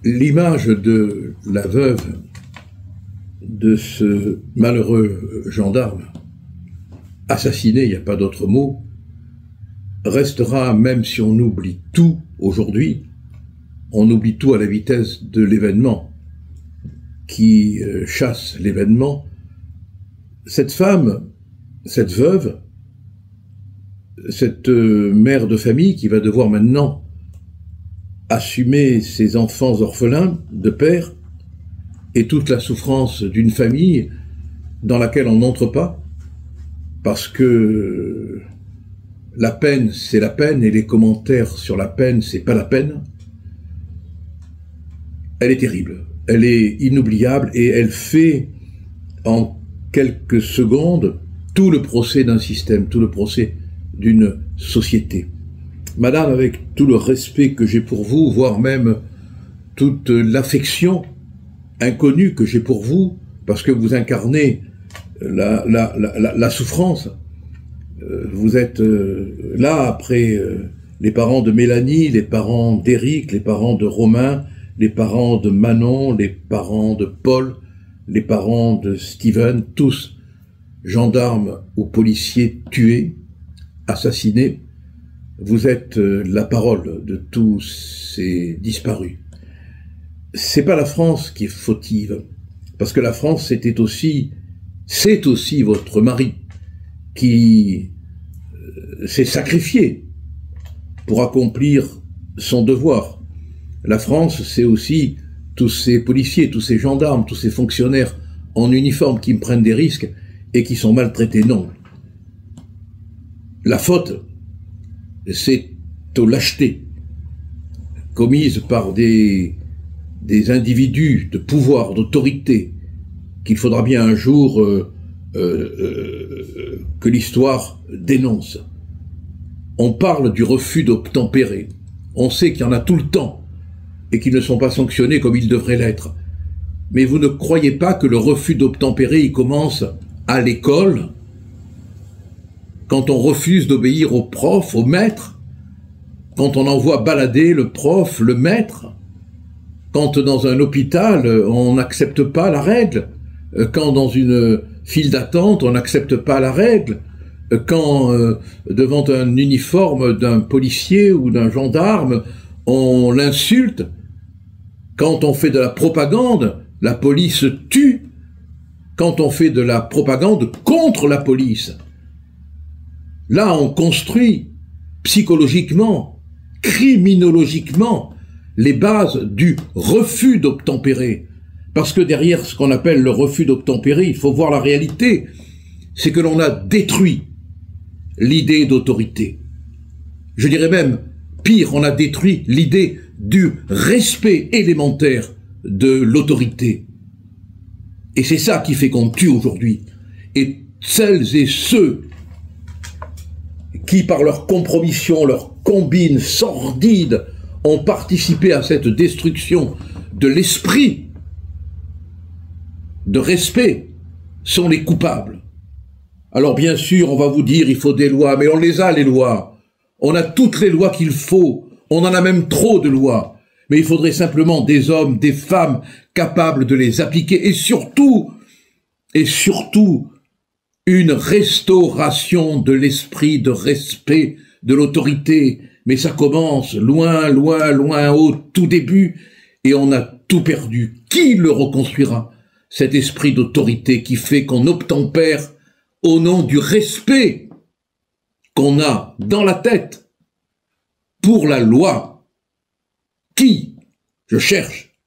L'image de la veuve de ce malheureux gendarme, assassiné, il n'y a pas d'autre mot, restera, même si on oublie tout aujourd'hui, on oublie tout à la vitesse de l'événement qui chasse l'événement. Cette femme, cette veuve, cette mère de famille qui va devoir maintenant assumer ses enfants orphelins de père et toute la souffrance d'une famille dans laquelle on n'entre pas, parce que la peine, c'est la peine, et les commentaires sur la peine, c'est pas la peine. Elle est terrible, elle est inoubliable, et elle fait en quelques secondes tout le procès d'un système, tout le procès d'une société. Madame, avec tout le respect que j'ai pour vous, voire même toute l'affection inconnue que j'ai pour vous, parce que vous incarnez la souffrance, vous êtes là après les parents de Mélanie, les parents d'Éric, les parents de Romain, les parents de Manon, les parents de Paul, les parents de Steven, tous gendarmes ou policiers tués, assassinés. Vous êtes la parole de tous ces disparus. C'est pas la France qui est fautive, parce que la France c'est aussi votre mari qui s'est sacrifié pour accomplir son devoir. La France, c'est aussi tous ces policiers, tous ces gendarmes, tous ces fonctionnaires en uniforme qui prennent des risques et qui sont maltraités. Non. La faute, c'est aux lâchetés commises par des individus de pouvoir, d'autorité, qu'il faudra bien un jour que l'histoire dénonce. On parle du refus d'obtempérer. On sait qu'il y en a tout le temps et qu'ils ne sont pas sanctionnés comme ils devraient l'être. Mais vous ne croyez pas que le refus d'obtempérer, il commence à l'école, quand on refuse d'obéir au prof, au maître, quand on envoie balader le prof, le maître, quand dans un hôpital, on n'accepte pas la règle, quand dans une file d'attente, on n'accepte pas la règle, quand devant un uniforme d'un policier ou d'un gendarme, on l'insulte, quand on fait de la propagande, la police tue, quand on fait de la propagande contre la police. Là, on construit psychologiquement, criminologiquement, les bases du refus d'obtempérer. Parce que derrière ce qu'on appelle le refus d'obtempérer, il faut voir la réalité. C'est que l'on a détruit l'idée d'autorité. Je dirais même, pire, on a détruit l'idée du respect élémentaire de l'autorité. Et c'est ça qui fait qu'on tue aujourd'hui. Et celles et ceux qui, par leur compromission, leur combine sordide, ont participé à cette destruction de l'esprit de respect, sont les coupables. Alors bien sûr, on va vous dire, il faut des lois, mais on les a, les lois. On a toutes les lois qu'il faut. On en a même trop de lois. Mais il faudrait simplement des hommes, des femmes capables de les appliquer. Et surtout, une restauration de l'esprit de respect de l'autorité. Mais ça commence loin, loin, loin au tout début. Et on a tout perdu. Qui le reconstruira? Cet esprit d'autorité qui fait qu'on obtempère au nom du respect qu'on a dans la tête pour la loi. Qui? Je cherche,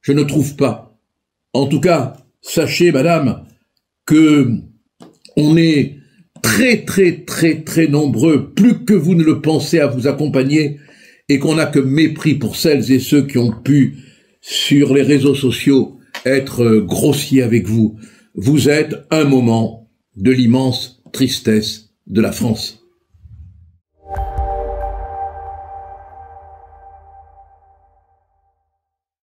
je ne trouve pas. En tout cas, sachez, madame, que on est très, très, très, très nombreux, plus que vous ne le pensez, à vous accompagner, et qu'on n'a que mépris pour celles et ceux qui ont pu, sur les réseaux sociaux, être grossiers avec vous. Vous êtes un moment de l'immense tristesse de la France.